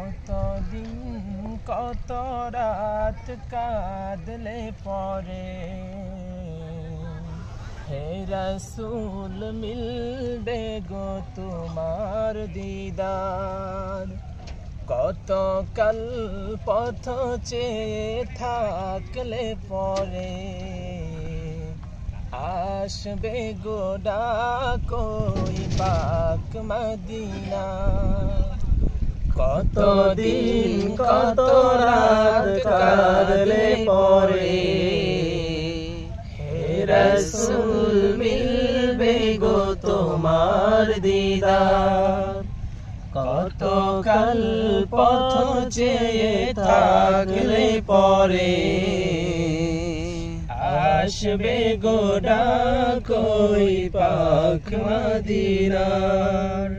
কতদিন কত রাত কাঁদলে পরে হে রাসূল মিলবে গো তোমার দিদার। কত কাল পথ চেয়ে থাকলে পরে আসবে গো ডাক ওই পাক মদিনা। কতদিন কত রাত কাঁদলে পরে হে রাসূল মিলবে গো তোমার দিদার। কত কাল পথ চেয়ে থাকলে পরে আসবে গো ডাক ওই পাক মদিনার।